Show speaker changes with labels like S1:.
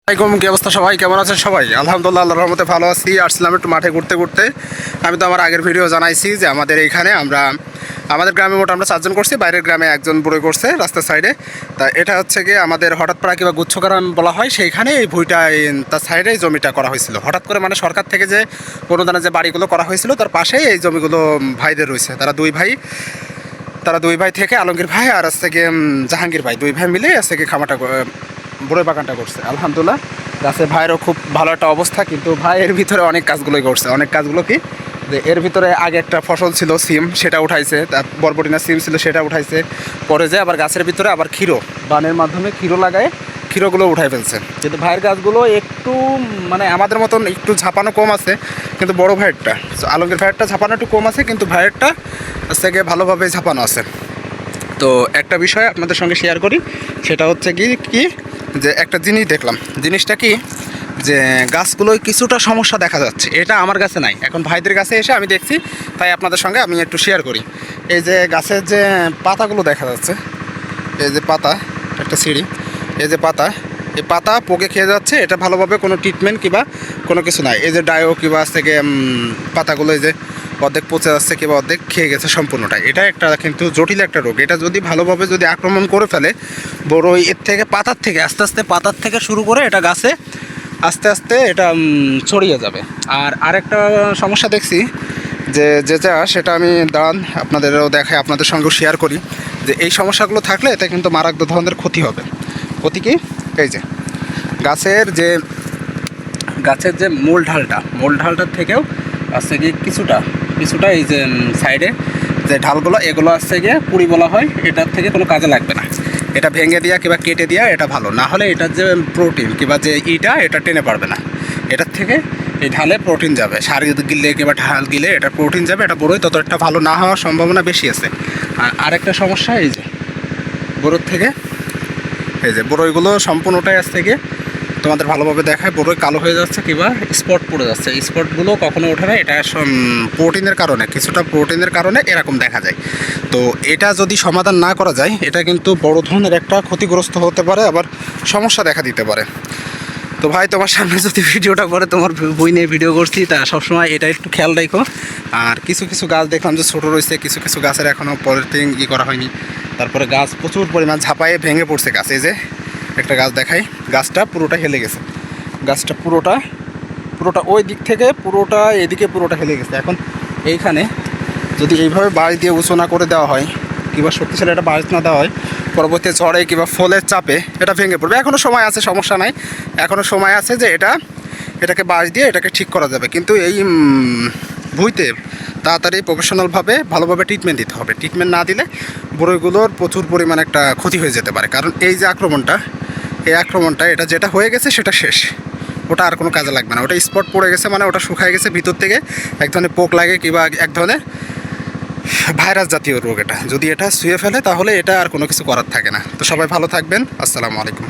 S1: আসসালামাইকুম, কি অবস্থা সবাই? কেমন আছেন সবাই? আলহামদুলিল্লাহ, আল্লাহর রহমতে ভালো আছি। আসছিলাম একটু মাঠে ঘুরতে ঘুরতে। আমি তো আমার আগের ভিডিও জানাইছি যে আমাদের এইখানে আমাদের গ্রামে মোট আমরা 4 জন করছি, বাইরের গ্রামে একজন বুড়ো করছে রাস্তার সাইডে। তা এটা হচ্ছে গিয়ে আমাদের হঠাৎ পাড়া কিংবা গুচ্ছগ্রাম বলা হয়, সেইখানে এই ভুঁইটা তার সাইডে জমিটা করা হয়েছিল হঠাৎ করে, মানে সরকার থেকে যে অনুদানে যে বাড়িগুলো করা হয়েছিল তার পাশেই এই জমিগুলো ভাইদের রয়েছে। তারা দুই ভাই থেকে আলমগীর ভাই আর আজ থেকে জাহাঙ্গীর ভাই, দুই ভাই মিলে আজ থেকে খামাটা বড়ই বাগানটা করছে। আলহামদুলিল্লাহ, গাছে ভাইয়েরও খুব ভালো একটা অবস্থা, কিন্তু ভাই এর ভিতরে অনেক কাজগুলোই করছে। অনেক কাজগুলো কি যে এর ভিতরে আগে একটা ফসল ছিল সিম, সেটা উঠাইছে, তার বরবটিনা সিম ছিল সেটা উঠাইছে। পরে যে আবার গাছের ভিতরে আবার ক্ষীরো বানের মাধ্যমে ক্ষীরো লাগায় ক্ষীরোগুলো উঠাই ফেলছে। কিন্তু ভাইয়ের গাছগুলো একটু মানে আমাদের মতন একটু ঝাপানো কম আছে, কিন্তু বড় ভাইয়েরটা আলমগীর ভাইয়েরটা ঝাপানো একটু কম আছে, কিন্তু ভাইয়েরটা থেকে ভালোভাবে ঝাপানো আছে। তো একটা বিষয় আপনাদের সঙ্গে শেয়ার করি, সেটা হচ্ছে কি যে একটা জিনিস দেখলাম। জিনিসটা কি যে গাছগুলোয় কিছুটা সমস্যা দেখা যাচ্ছে, এটা আমার গাছে নাই, এখন ভাইদের গাছে এসে আমি দেখছি, তাই আপনাদের সঙ্গে আমি একটু শেয়ার করি। এই যে গাছের যে পাতাগুলো দেখা যাচ্ছে, এই যে পাতা, একটা সিঁড়ি, এই যে পাতা, এই পাতা পোকে খেয়ে যাচ্ছে। এটা ভালোভাবে কোনো ট্রিটমেন্ট কিংবা কোনো কিছু নাই। এই যে ডায়ো কিংবা থেকে পাতাগুলো এই যে অর্ধেক পচে যাচ্ছে কিংবা অর্ধেক খেয়ে গেছে সম্পূর্ণটা। এটা একটা কিন্তু জটিল একটা রোগ। এটা যদি ভালোভাবে যদি আক্রমণ করে ফেলে বড়ই, এর থেকে পাতার থেকে আস্তে আস্তে পাতার থেকে শুরু করে এটা গাছে আস্তে আস্তে এটা ছড়িয়ে যাবে। আর আরেকটা সমস্যা দেখছি যে যেটা সেটা আমি দাঁড়ান আপনাদেরও দেখাই, আপনাদের সঙ্গেও শেয়ার করি যে এই সমস্যাগুলো থাকলে এতে কিন্তু মারাত্মক ধরনের ক্ষতি হবে। ক্ষতি কি? এই যে গাছের যে মূল ঢালটার থেকেও আসছে গিয়ে কিছুটা এই যে সাইডে যে ঢালগুলো, এগুলো আসছে গিয়ে পুরি বলা হয়, এটার থেকে কোনো কাজে লাগবে না। এটা ভেঙে দেওয়া কিংবা কেটে দেওয়া এটা ভালো, না হলে এটার যে প্রোটিন কিংবা যে এটা টেনে পারবে না। এটার থেকে এই ঢালে প্রোটিন যাবে, সার গিলে কিংবা ঢাল গিলে এটা প্রোটিন যাবে। এটা বড়ই তত একটা ভালো না হওয়ার সম্ভাবনা বেশি আছে। আর আরেকটা সমস্যা এই যে বড়োর থেকে এই যে বড়ইগুলো সম্পূর্ণটাই আসছে গিয়ে তোমাদের ভালোভাবে দেখায়, বড়ই কালো হয়ে যাচ্ছে কিংবা স্পট পড়ে যাচ্ছে। স্পটগুলো কখনো ওঠে না, এটা প্রোটিনের কারণে, কিছুটা প্রোটিনের কারণে এরকম দেখা যায়। তো এটা যদি সমাধান না করা যায়, এটা কিন্তু বড় ধরনের একটা ক্ষতিগ্রস্ত হতে পারে, আবার সমস্যা দেখা দিতে পারে। তো ভাই, তোমার সামনে যদি ভিডিওটা করে তোমার বই নিয়ে ভিডিও করছি, তা সবসময় এটা একটু খেয়াল রাখো। আর কিছু কিছু গাছ দেখলাম যে ছোটো রয়েছে, কিছু কিছু গাছের এখনও পলিথিন করা হয়নি। তারপরে গাছ প্রচুর পরিমাণ ঝাঁপায়ে ভেঙে পড়ছে গাছ। এই যে একটা গাছ দেখাই, গাছটা পুরোটা হেলে গেছে। গাছটা পুরোটা ওই দিক থেকে পুরোটা এদিকে পুরোটা হেলে গেছে। এখন এইখানে যদি এইভাবে বাঁশ দিয়ে উঁচু না করে দেওয়া হয় কিংবা শক্তিশালী একটা বাঁশ না দেওয়া হয়, পরবর্তী ঝড়ে কিংবা ফলের চাপে এটা ভেঙে পড়বে। এখনও সময় আছে, সমস্যা নাই, এখনও সময় আছে যে এটাকে বাঁশ দিয়ে এটাকে ঠিক করা যাবে। কিন্তু এই ভুঁইতে তাড়াতাড়ি প্রফেশনালভাবে ভালোভাবে ট্রিটমেন্ট দিতে হবে। ট্রিটমেন্ট না দিলে বড়ইগুলোর প্রচুর পরিমাণে একটা ক্ষতি হয়ে যেতে পারে। কারণ এই যে আক্রমণটা এটা যেটা হয়ে গেছে সেটা শেষ, ওটা আর কোনো কাজে লাগবে না। ওটা স্পট পড়ে গেছে মানে ওটা শুকায় গেছে, ভিতর থেকে এক ধরনের পোক লাগে কিংবা এক ধরনের ভাইরাস জাতীয় রোগ। এটা যদি এটা শুয়ে ফেলে তাহলে এটা আর কোনো কিছু করার থাকে না। তো সবাই ভালো থাকবেন। আসসালামু আলাইকুম।